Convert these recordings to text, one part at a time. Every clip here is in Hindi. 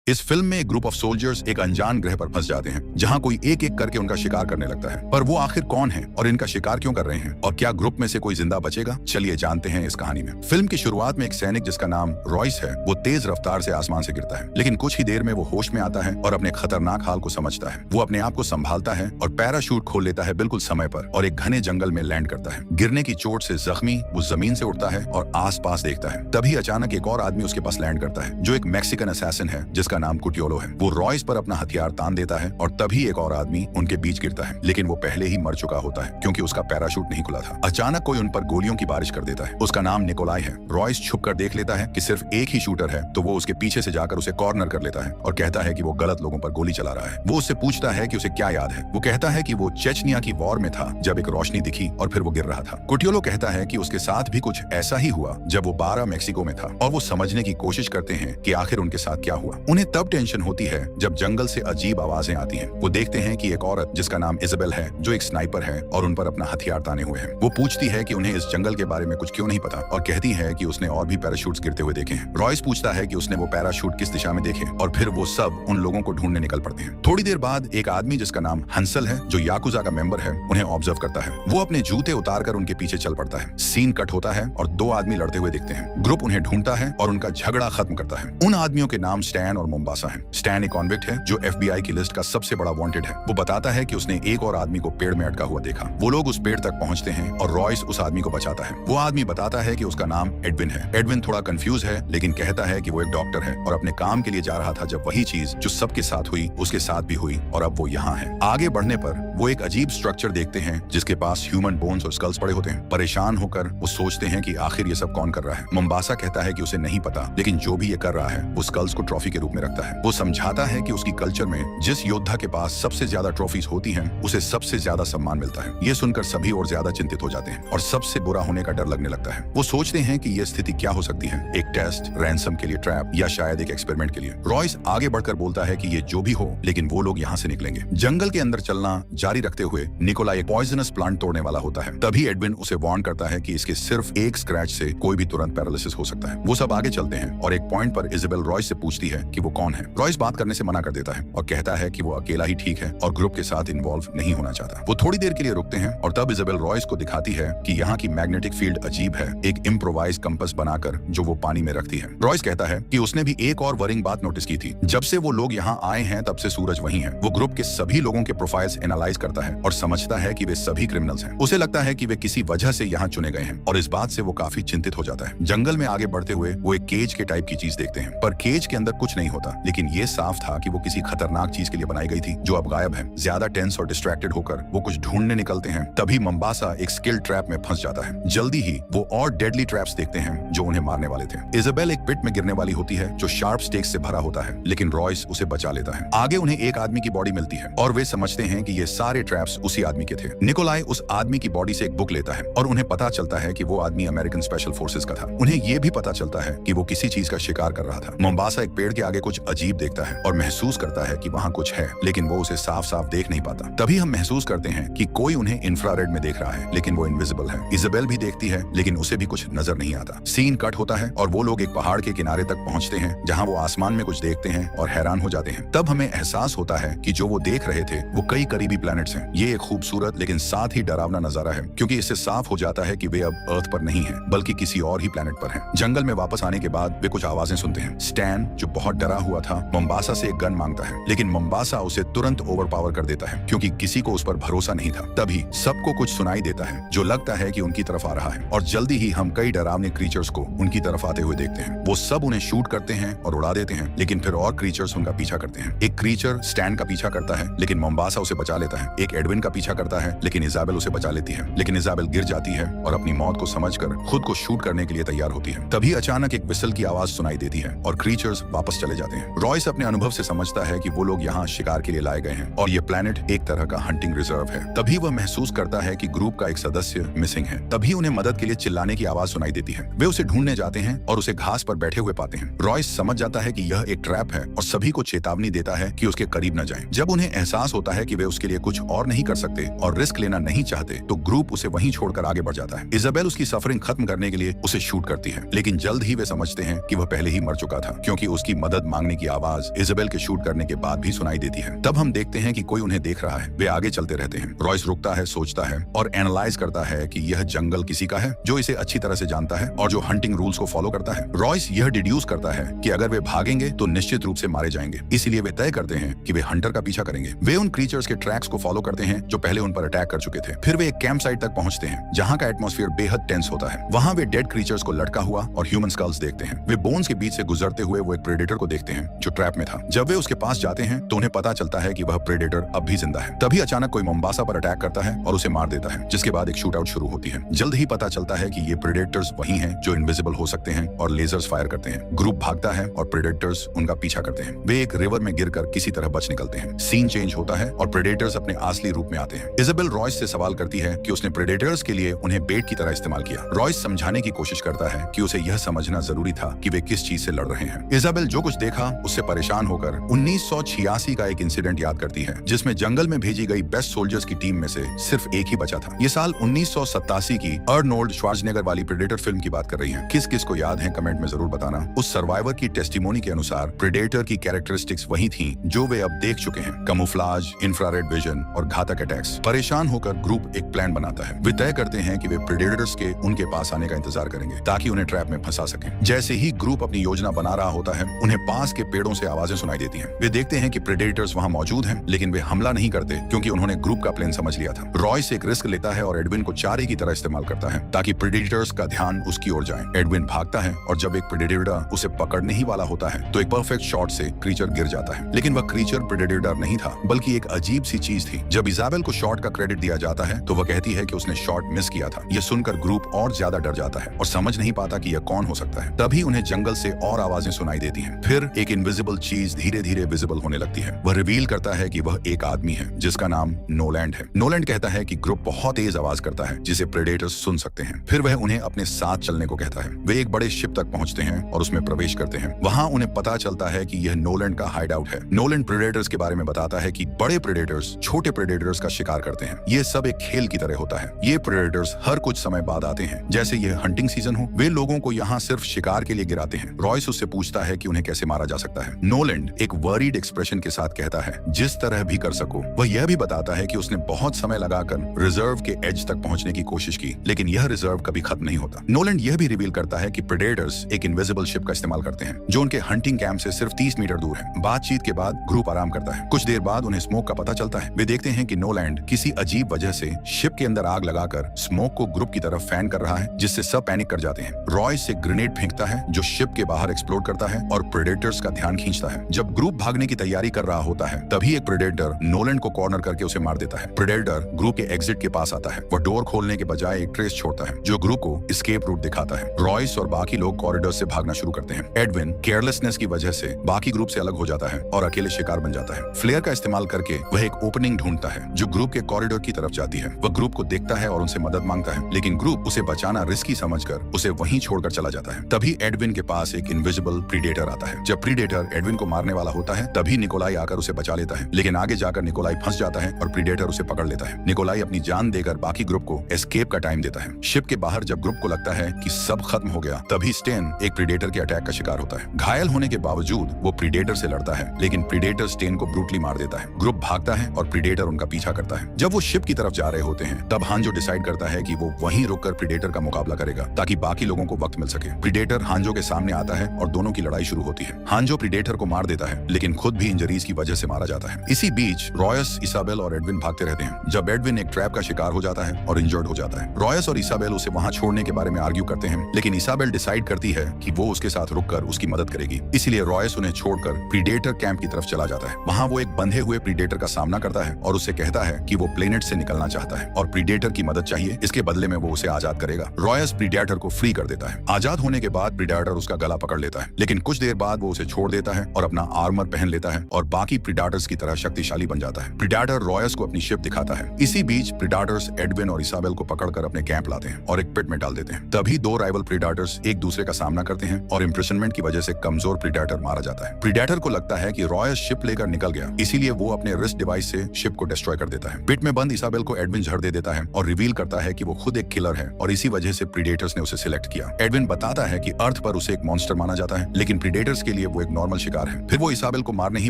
इस फिल्म में एक ग्रुप ऑफ सोल्जर्स एक अनजान ग्रह पर फंस जाते हैं जहां कोई एक एक करके उनका शिकार करने लगता है। पर वो आखिर कौन है और इनका शिकार क्यों कर रहे हैं और क्या ग्रुप में से कोई जिंदा बचेगा? चलिए जानते हैं इस कहानी में। फिल्म की शुरुआत में एक सैनिक जिसका नाम रॉयस है वो तेज रफ्तार से आसमान से गिरता है, लेकिन कुछ ही देर में वो होश में आता है और अपने खतरनाक हाल को समझता है। वो अपने आप को संभालता है और पैराशूट खोल लेता है बिल्कुल समय पर और एक घने जंगल में लैंड करता है। गिरने की चोट से जख्मी वो जमीन से उठता है और आस-पास देखता है। तभी अचानक एक और आदमी उसके पास लैंड करता है जो एक मैक्सिकन असैसिन है जिसका नाम कुटियोलो है। वो रॉयस पर अपना हथियार तान देता है और तभी एक और आदमी उनके बीच गिरता है, लेकिन वो पहले ही मर चुका होता है क्योंकि उसका पैराशूट नहीं खुला था। अचानक कोई उन पर गोलियों की बारिश कर देता है। उसका नाम निकोलाई है। रॉयस छुपकर देख लेता है कि सिर्फ एक ही शूटर है, तो वो उसके पीछे से जाकर उसे कॉर्नर कर लेता है और कहता है कि वो गलत लोगों पर गोली चला रहा है। वो उससे पूछता है कि उसे क्या याद है। वो कहता है कि वो चेचनिया की वॉर में था जब एक रोशनी दिखी और फिर वो गिर रहा था। कुटियोलो कहता है कि उसके साथ भी कुछ ऐसा ही हुआ जब वो 12 मेक्सिको में था और वो समझने की कोशिश करते हैं कि आखिर उनके साथ क्या हुआ। उन्हें तब टेंशन होती है जब जंगल से अजीब आवाजें आती हैं। वो देखते हैं कि एक औरत जिसका नाम इजाबेल है जो एक स्नाइपर है और उन पर अपना हथियार ताने हुए है। वो पूछती है कि उन्हें इस जंगल के बारे में कुछ क्यों नहीं पता और कहती है कि उसने और भी पैराशूट्स गिरते हुए देखे हैं। रॉयस पूछता है कि उसने वो पैराशूट किस दिशा में देखे और फिर वो सब उन लोगों को ढूंढने निकल पड़ते हैं। थोड़ी देर बाद एक आदमी जिसका नाम हंसल है जो याकुजा का मेंबर है उन्हें ऑब्जर्व करता है। वो अपने जूते उतारकर उनके पीछे चल पड़ता है। सीन कट होता है और 2 आदमी लड़ते हुए दिखते हैं। ग्रुप उन्हें ढूंढता है और उनका झगड़ा खत्म करता है। उन आदमियों के नाम स्टैन और मोम्बासा है। स्टैन एक कॉन्विक्ट है जो FBI की लिस्ट का सबसे बड़ा वांटेड है। वो बताता है कि उसने एक और आदमी को पेड़ में अटका हुआ देखा। वो लोग उस पेड़ तक पहुंचते हैं और रॉयस उस आदमी को बचाता है। वो आदमी बताता है कि उसका नाम एडविन है। एडविन थोड़ा कंफ्यूज है लेकिन कहता है कि वो एक डॉक्टर है और अपने काम के लिए जा रहा था जब वही चीज जो सबके साथ हुई उसके साथ भी हुई और अब वो यहाँ है। आगे बढ़ने पर वो एक अजीब स्ट्रक्चर देखते हैं जिसके पास ह्यूमन बोन्स और स्कल्स पड़े होते हैं। परेशान होकर वो सोचते हैं कि आखिर ये सब कौन कर रहा है। मोम्बासा कहता है कि उसे नहीं पता, लेकिन जो भी ये कर रहा है वो स्कल्स को ट्रॉफी के रूप में रखता है। वो समझाता है कि उसकी कल्चर में जिस योद्धा के पास सबसे ज्यादा ट्रॉफीज होती हैं उसे सबसे ज्यादा सम्मान मिलता है। ये सुनकर सभी और ज्यादा चिंतित हो जाते हैं और सबसे बुरा होने का डर लगने लगता है। वो सोचते हैं कि ये स्थिति क्या हो सकती है, एक टेस्ट, रैंसम के लिए ट्रैप या शायद एक एक्सपेरिमेंट के लिए। रॉयस आगे बढ़कर बोलता है कि ये जो भी हो लेकिन वो लोग यहाँ से निकलेंगे। जंगल के अंदर चलना जारी रखते हुए निकोलाई एक पॉइजनस प्लांट तोड़ने वाला होता है। तभी एडविन उसे वार्न करता है कि इसके सिर्फ एक स्क्रैच से कोई भी तुरंत पैरालिसिस हो सकता है। वो सब आगे चलते हैं और एक पॉइंट पर इजाबेल रॉयस से पूछती है कि वो कौन है। रॉयस बात करने से मना कर देता है और कहता है कि वो अकेला ही ठीक है और ग्रुप के साथ इन्वॉल्व नहीं होना चाहता। वो थोड़ी देर के लिए रुकते हैं और तब इजाबेल रॉयस को दिखाती है कि यहाँ की मैग्नेटिक फील्ड अजीब है, एक इम्प्रोवाइज कंपास बनाकर जो वो पानी में रखती है। रॉयस कहता है कि उसने भी एक और वरिंग बात नोटिस की थी। जब से वो लोग यहाँ आए हैं तब से सूरज वहीं है। वो ग्रुप के सभी लोगों के प्रोफाइल्स एनालाइज करता है और समझता है कि वे सभी क्रिमिनल्स हैं। उसे लगता है कि वे किसी वजह से यहाँ चुने गए हैं और इस बात से वो काफी चिंतित हो जाता है। जंगल में आगे बढ़ते हुए वो एक केज के टाइप की चीज देखते हैं, पर केज के अंदर कुछ नहीं होता, लेकिन ये साफ था कि वो किसी खतरनाक चीज के लिए बनाई गई थी जो अब गायब है। ज्यादा टेंस और डिस्ट्रैक्टेड होकर वो कुछ ढूंढने निकलते हैं। तभी मोम्बासा एक स्किल ट्रैप में फंस जाता है। जल्दी ही वो और डेडली ट्रैप्स देखते हैं जो उन्हें मारने वाले थे। इजाबेल एक पिट में गिरने वाली होती है जो शार्प स्टेक्स से भरा होता है, लेकिन रॉयस उसे बचा लेता है। आगे उन्हें एक आदमी की बॉडी मिलती है और वे समझते हैं कि ये सारे ट्रैप्स उसी आदमी के थे। निकोलाई उस आदमी की बॉडी से एक बुक लेता है और उन्हें पता चलता है कि वो आदमी अमेरिकन स्पेशल फोर्सेस का था। उन्हें ये भी पता चलता है कि वो किसी चीज का शिकार कर रहा था। मोम्बासा एक पेड़ के आगे कुछ अजीब देखता है और महसूस करता है कि वहाँ कुछ है, लेकिन वो उसे साफ साफ देख नहीं पाता। तभी हम महसूस करते हैं कि कोई उन्हें इंफ्रारेड में देख रहा है, लेकिन वो इनविजिबल है। इजाबेल भी देखती है लेकिन उसे भी कुछ नजर नहीं आता। सीन कट होता है और वो लोग एक पहाड़ के किनारे तक पहुंचते हैं जहां वो आसमान में कुछ देखते हैं और हैरान हो जाते हैं। तब हमें एहसास होता है कि जो वो देख रहे थे वो कई करीबी प्लैनेट्स हैं। ये एक खूबसूरत लेकिन साथ ही डरावना नजारा है क्योंकि इससे साफ हो जाता है कि वे अब अर्थ पर नहीं है बल्कि किसी और ही प्लैनेट पर हैं। जंगल में वापस आने के बाद वे कुछ आवाजें सुनते हैं। स्टैन जो बहुत डरा हुआ था मोम्बासा से एक गन मांगता है, लेकिन मोम्बासा उसे तुरंत ओवरपावर कर देता है क्योंकि किसी को उस पर भरोसा नहीं था। तभी सबको कुछ सुनाई देता है जो लगता है कि उनकी तरफ आ रहा है और जल्दी ही हम कई डरावने क्रीचर्स को उनकी तरफ आते हुए देखते हैं। वो सब उन्हें शूट करते हैं और उड़ा देते हैं, लेकिन फिर और क्रीचर्स उनका पीछा करते हैं। एक क्रीचर स्टैन का पीछा करता है लेकिन मोम्बासा उसे बचा लेता है। एक एडविन का पीछा करता है लेकिन इजाबेल उसे बचा लेती है, लेकिन इजाबेल गिर जाती है और अपनी मौत को समझकर खुद को शूट करने के लिए तैयार होती है। तभी अचानक एक विसल की आवाज सुनाई देती है और क्रीचर्स वापस चले जाते हैं। रॉयस अपने अनुभव से समझता है कि वो लोग यहाँ शिकार के लिए लाए गए हैं और ये प्लैनेट एक तरह का हंटिंग रिजर्व है। तभी वह महसूस करता है कि ग्रुप का एक सदस्य मिसिंग है। तभी उन्हें मदद के लिए चिल्लाने की आवाज सुनाई देती है। वे उसे ढूंढने जाते हैं और उसे घास पर बैठे हुए पाते हैं। रॉयस समझ जाता है कि यह एक ट्रैप है और सभी को चेतावनी देता है कि उसके करीब न जाएं। जब उन्हें एहसास होता है कि वे उसके लिए कुछ और नहीं कर सकते और रिस्क लेना नहीं चाहते तो ग्रुप उसे वहीं छोड़कर आगे बढ़ जाता है। इजाबेल उसकी सफरिंग खत्म करने के लिए उसे शूट करती है, लेकिन जल्द ही वे समझते हैं कि वह पहले ही मर चुका था, क्योंकि उसकी मदद मांगने की आवाज इजाबेल के शूट करने के बाद भी सुनाई देती है। तब हम देखते हैं कि कोई उन्हें देख रहा है। वे आगे चलते रहते हैं। रॉयस रुकता है, सोचता है और एनालाइज करता है कि यह जंगल किसी का है जो इसे अच्छी तरह से जानता है और जो हंटिंग रूल्स को फॉलो करता है। रॉयस यह डिड्यूस करता है कि अगर वे भागेंगे तो निश्चित रूप से मारे जाएंगे, इसलिए वे तय करते हैं कि वे हंटर का पीछा करेंगे। वे उन क्रीचर्स के ट्रैक्स को फॉलो करते हैं जो पहले उन पर अटैक कर चुके थे। फिर वे एक कैंप साइट तक पहुंचते हैं जहां का एटमॉस्फेयर बेहद टेंस होता है। वहां वे डेड क्रीचर्स को लटका हुआ और ह्यूमन स्कल्स देखते हैं। वे बोन्स के बीच से गुजरते हुए वो एक प्रेडेटर को देखते हैं जो ट्रैप में था। जब वे उसके पास जाते हैं तो उन्हें पता चलता है कि वह प्रेडेटर अब भी जिंदा है। तभी अचानक कोई मोम्बासा पर अटैक करता है और उसे मार देता है, जिसके बाद एक शूट आउट शुरू होती है। जल्द ही पता चलता है कि ये प्रेडेटर्स वही हैं जो इनविजिबल हो सकते हैं और लेजर्स फायर करते हैं। ग्रुप भागता है और प्रेडेटर्स उनका पीछा करते हैं। वे एक रिवर में गिरकर किसी तरह बच निकलते हैं। सीन चेंज होता है और प्रेडेटर्स अपने असली रूप में आते हैं। इजाबेल रॉयस से सवाल करती है कि उसने प्रेडेटर्स के लिए उन्हें बेट की तरह इस्तेमाल किया। रॉयस समझाने की कोशिश करता है कि उसे यह समझना जरूरी था कि वे किस चीज से लड़ रहे हैं। इजाबेल जो कुछ देखा उससे परेशान होकर 1986 का एक इंसिडेंट याद करती है, जिसमें जंगल में भेजी गई बेस्ट सोल्जर्स की टीम में से सिर्फ एक ही बचा था। ये साल 1987 की अर्नोल्ड श्वार्ज़नेगर वाली प्रेडेटर फिल्म की बात कर रही है। किस किस को याद है कमेंट में जरूर बताना। उस सर्वाइवर की टेस्टिमोनी के अनुसार प्रेडेटर की कैरेक्टरिस्टिक्स वही थी जो वे अब देख चुके हैं: कैमोफ्लेज, इंफ्रारेड विजन और घातक अटैक्स। परेशान होकर ग्रुप एक प्लान बनाता है। वे तय करते हैं कि वे प्रेडेटर्स के उनके पास आने का इंतजार करेंगे ताकि उन्हें ट्रैप में फंसा सकें। जैसे ही ग्रुप अपनी योजना बना रहा होता है, उन्हें पास के पेड़ों से आवाजें सुनाई देती हैं। वे देखते हैं कि प्रेडेटर्स वहां मौजूद हैं, लेकिन वे हमला नहीं करते क्योंकि उन्होंने ग्रुप का प्लान समझ लिया था। रॉयस एक रिस्क लेता है और एडविन को चारे की तरह इस्तेमाल करता है ताकि प्रेडेटर्स का ध्यान उसकी ओर जाए। एडविन भागता है और जब एक प्रेडेटर उसे पकड़ने ही वाला होता है तो एक परफेक्ट शॉट से क्रीचर गिर जाता है, लेकिन वह क्रीचर प्रेडेटर नहीं था बल्कि एक अजीब सी चीज थी। जब इजाबेल को शॉट का क्रेडिट दिया जाता है तो वह कहती है कि उसने शॉट मिस किया था। यह सुनकर ग्रुप और ज्यादा डर जाता है और समझ नहीं पाता कि यह कौन हो सकता है। तभी उन्हें जंगल से और आवाजें सुनाई देती हैं। फिर एक इनविजिबल चीज धीरे धीरे विजिबल होने लगती है। वह रिवील करता है कि वह एक आदमी है जिसका नाम नोलैंड है। नोलैंड कहता है कि ग्रुप बहुत तेज आवाज करता है जिसे प्रेडेटर्स सुन सकते हैं। फिर वह उन्हें अपने साथ चलने को कहता है। वे एक बड़े शिप तक पहुंचते हैं और उसमें प्रवेश करते हैं। वहां उन्हें पता चलता है कि यह नोलैंड का हाइड आउट है। नोलैंड प्रेडेटर्स के बारे में बताता है कि बड़े प्रेडेटर्स छोटे प्रेडेटर्स का शिकार करते हैं। ये सब एक खेल की तरह होता है। ये प्रेडेटर्स हर कुछ समय बाद आते हैं, जैसे यह हंटिंग सीजन हो। वे लोगों को यहाँ सिर्फ शिकार के लिए गिराते हैं। रॉयस उससे पूछता है कि उन्हें कैसे मारा जा सकता है। नोलैंड एक वरीड एक्सप्रेशन के साथ कहता है, जिस तरह भी कर सको। वह यह भी बताता है कि उसने बहुत समय लगाकर रिजर्व के एज तक पहुंचने की कोशिश की, लेकिन यह रिजर्व कभी खत्म नहीं होता। नोलैंड यह भी रिवील करता है कि प्रेडेटर्स एक इनविजिबल शिप का इस्तेमाल करते हैं जो उनके हंटिंग कैंप से सिर्फ 30 मीटर दूर है। बातचीत के बाद ग्रुप आराम करता है। कुछ देर बाद उन्हें स्मोक का पता चलता है। वे देखते हैं कि नोलैंड किसी अजीब वजह से शिप के अंदर आग लगाकर स्मोक को ग्रुप की तरफ फैन कर रहा है, जिससे सब पैनिक कर जाते हैं। रॉयस एक ग्रेनेड फेंकता है जो शिप के बाहर एक्सप्लोड करता है और प्रेडेटर्स का ध्यान खींचता है। जब ग्रुप भागने की तैयारी कर रहा होता है तभी एक प्रेडेटर नोलैंड को कॉर्नर करके उसे मार देता है। प्रेडेटर ग्रुप के एग्जिट के पास आता है। वह डोर खोलने के बजाय एक ट्रेस छोड़ता है जो ग्रुप को एस्केप रूट दिखाता है। रॉयस और बाकी लोग कॉरिडोर से भागना शुरू करते हैं। एडविन केयरलेसनेस की वजह से बाकी ग्रुप से अलग हो जाता है और अकेले शिकार बन जाता है। फ्लेयर का इस्तेमाल करके वह एक ओपनिंग ढूंढता है जो ग्रुप के कॉरिडोर की तरफ जाती है। वह ग्रुप को देखता है और उनसे मदद मांगता है, लेकिन ग्रुप उसे बचाना रिस्की समझकर उसे वहीं छोड़कर चला जाता है। तभी एडविन के पास एक इनविजिबल प्रीडेटर आता है। जब प्रीडेटर एडविन को मारने वाला होता है तभी निकोलाई आकर उसे बचा लेता है, लेकिन आगे जाकर निकोलाई फंस जाता है और प्रीडेटर उसे पकड़ लेता है। निकोलाई अपनी जान देकर बाकी ग्रुप को एस्केप का टाइम देता है। शिप के बाहर जब ग्रुप को लगता है कि सब खत्म हो गया, तभी स्टेन एक प्रीडेटर के अटैक का शिकार होता है। घायल होने के बावजूद वो प्रीडेटर से लड़ता है, लेकिन प्रीडेटर स्टेन को ब्रूटली मार देता है। ग्रुप भागता है और प्रीडेटर उनका पीछा करता है। जब वो शिप की तरफ जा रहे होते हैं तब हांजो डिसाइड करता है कि वो वहीं रुककर प्रीडेटर का मुकाबला करेगा ताकि बाकी लोगों को वक्त मिल सके। प्रीडेटर हांजो के सामने आता है और दोनों की लड़ाई शुरू होती है। हांजो प्रीडेटर को मार देता है, लेकिन खुद भी इंजरीज की वजह से मारा जाता है। इसी बीच रॉयस, इसाबेल और एडविन भागते रहते हैं जब एडविन एक ट्रैप का शिकार हो जाता है और इंजर्ड हो जाता है। रॉयस और इसाबेल उसे वहां छोड़ने के बारे में आर्ग्यू करते हैं, लेकिन इसाबेल डिसाइड करती है कि वो उसके साथ रुककर उसकी मदद करेगी। इसलिए रॉयस उन्हें छोड़कर प्रीडेटर कैंप की तरफ चला जाता है। वहां वो एक बंधे हुए प्रीडेटर का सामना करता है और उससे कहता है कि वो प्लेनेट से निकलना चाहता है और प्रीडेटर की मदद चाहिए। इसके बदले में वो उसे आजाद करेगा। रॉयस प्रीडेटर को फ्री कर देता है। आजाद होने के बाद प्रीडेटर उसका गला पकड़ लेता है, लेकिन कुछ देर बाद वो उसे छोड़ देता है और अपना आर्मर पहन लेता है और बाकी प्रीडेटर्स की तरह शक्तिशाली बन जाता है। प्रीडेटर रॉयस को अपनी शिप दिखाता है। इसी बीच प्रीडेटर्स एडविन और इसाबेल को पकड़कर अपने कैंप लाते हैं और एक पिट में डाल देते हैं। तभी दो राइवल प्रीडेटर्स एक दूसरे का सामना करते हैं और इम्प्रेशनमेंट की वजह से कमजोर प्रीडेटर मारा जाता है। प्रीडेटर को लगता है कि रॉयस शिप लेकर निकल गया, इसीलिए वो अपने रिस्ट डिवाइस से शिप को डिस्ट्रॉय कर देता है। पिट में बंद इसाबेल को एडविन झड़ दे देता है और रिवील करता है कि वो खुद एक किलर है और इसी वजह से प्रीडेटर्स ने उसे सिलेक्ट किया। एडविन बताता है कि अर्थ पर उसे एक मॉन्स्टर माना जाता है, लेकिन प्रीडेटर्स के लिए वो एक नॉर्मल शिकार है। फिर वो इसाबेल को मारने ही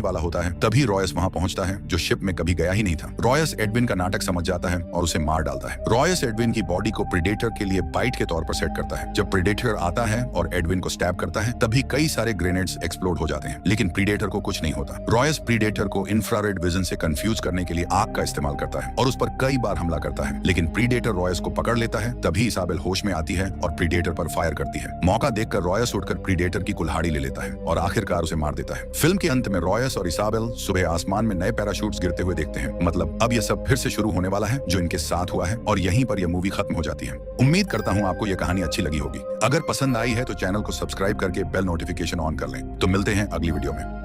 वाला होता है, तभी रॉयस वहां पहुंचता है जो शिप में कभी गया ही नहीं था। रॉयस एडविन का नाटक समझ जाता है और उसे मार डालता है। रॉयस एडविन की बॉडी को प्रीडेटर के लिए बाइट के तौर पर सेट करता है। जब प्रीडेटर आता है और एडविन को स्टैब करता है तभी कई सारे ग्रेनेड्स एक्सप्लोड हो जाते हैं, लेकिन प्रीडेटर को कुछ नहीं होता। रॉयस प्रीडेटर को इंफ्रारेड विजन से कंफ्यूज करने के लिए आग का इस्तेमाल करता है और उस पर कई बार हमला करता है, लेकिन प्रीडेटर रॉयस को पकड़ लेता है। तभी इसाबेल होश में आती है और प्रीडेटर पर फायर करती है। मौका देखकर रॉयस उठकर प्रीडेटर की कुल्हाड़ी ले लेता है और आखिरकार उसे मार देता है। फिल्म के अंत में रॉयस और इसाबेल सुबह आसमान में नए पैराशूट्स गिरते हुए देखते हैं। मतलब अब यह सब फिर से शुरू होने वाला है जो इनके साथ हुआ है और यहीं पर यह मूवी खत्म हो जाती है। उम्मीद करता हूँ आपको यह कहानी अच्छी लगी होगी। अगर पसंद आई है तो चैनल को सब्सक्राइब करके बेल नोटिफिकेशन ऑन कर लें। तो मिलते हैं अगली वीडियो में।